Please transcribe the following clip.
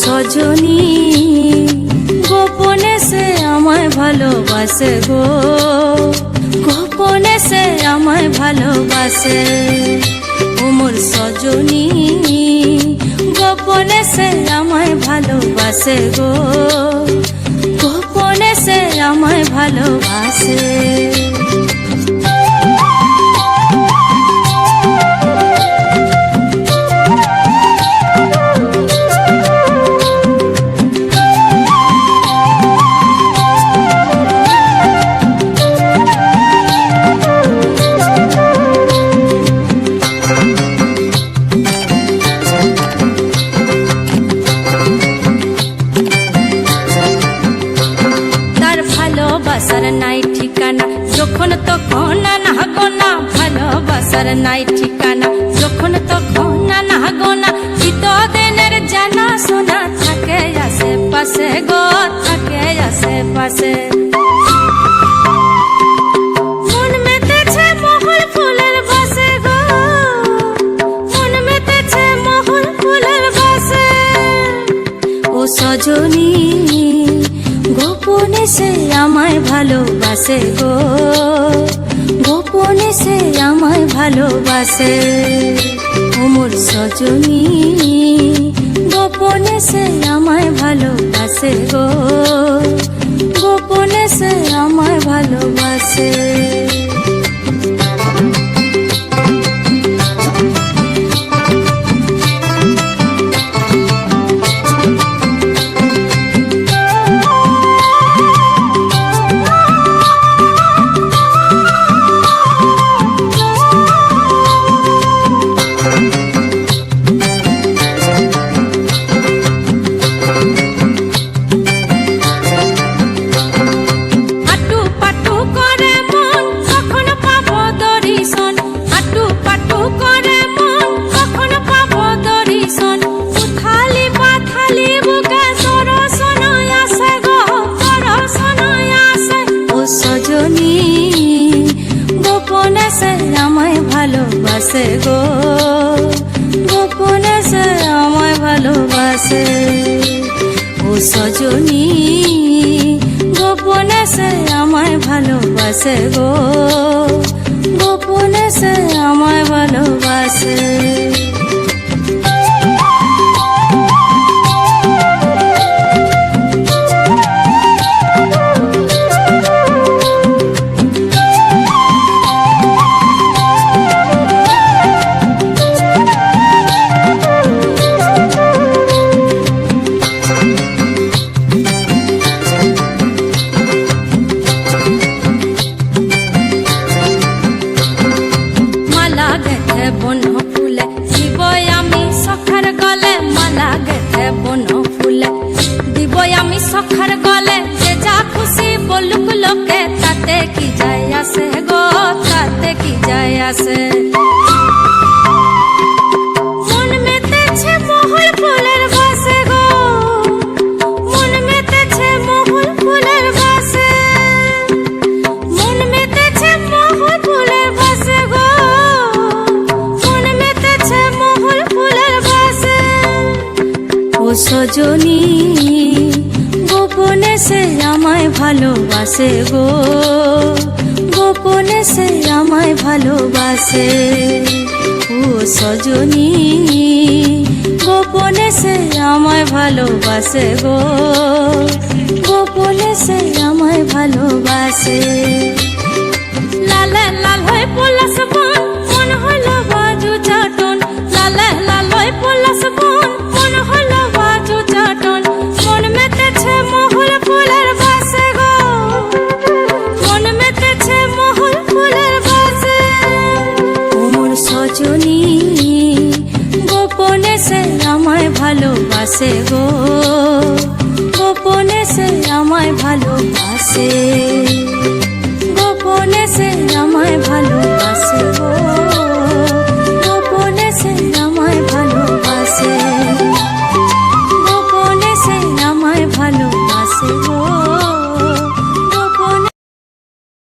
সজনী গোপনে সে আমায় ভালোবাসে গো, গোপনে সে আমায় ভালোবাসে। ও মোর সজনী গোপনে সে আমায় ভালোবাসে গো, গোপনে সে আমায় ভালোবাসে। ভালোবাসার নাই ঠিকানা যখন তখন না গোনা, ভালোবাসার নাই ঠিকানা যখন তখন না গোনা। চিতদিনের জানা শোনা থাকে আশেপাশে গো, থাকে আশেপাশে। মন মেতেছে মহল ফুলের বাসে গো, মন মেতেছে মহল ফুলের বাসে। ও সজনী গোপনে সে আমায় ভালোবাসে গো, গোপনে সে আমায় ভালোবাসে। ও মোর সজনী গোপনে সে আমায় ভালোবাসে গো, গোপনে সে আমায় ভালোবাসে। গোপনে সে আমায় ভালোবাসে গো, গোপনে সে আমায় ভালোবাসে। ও সজনী গোপনে সে আমায় ভালোবাসে গো, গোপনে সে আমায় ভালোবাসে। বন ফুলে দিবই আমি সখার গলে, মালা গেথে বন ফুলে দিবই আমি সখার গলে। যে যা খুশি বলুক লোকে তাতে কি যায় আসে গো, তাতে কি যায় আসে। মন মেতেছে মহল ফুলের বাসে গো, মন মেতেছে মহল ফুলের বাসে। মন মেতেছে মহল ফুলের বাসে গো, ও সজনী গোপনে সে আমায় ভালোবাসে গো, গোপনে সে আমায় ভালোবাসে। ও সজনী গোপনে সে আমায় ভালোবাসে গো, গোপনে সে আমায় ভালোবাসে। লা লালে লাল হয়ে পলাশ বন মন হলো বাজু চাটন লালে লাল হয়ে পলাশ বন মন হলো বাজু চাটন মন মেতেছে মহুল ফুলের বাসে গো মন মেতেছে মহুল ফুলের বাসে ওমর সজনী গোপনে সে আমায় ভালোবাসে গো গোপনে সে আমায় ভালোবাসে গোপনে সে আমায় ভালোবাসে গো।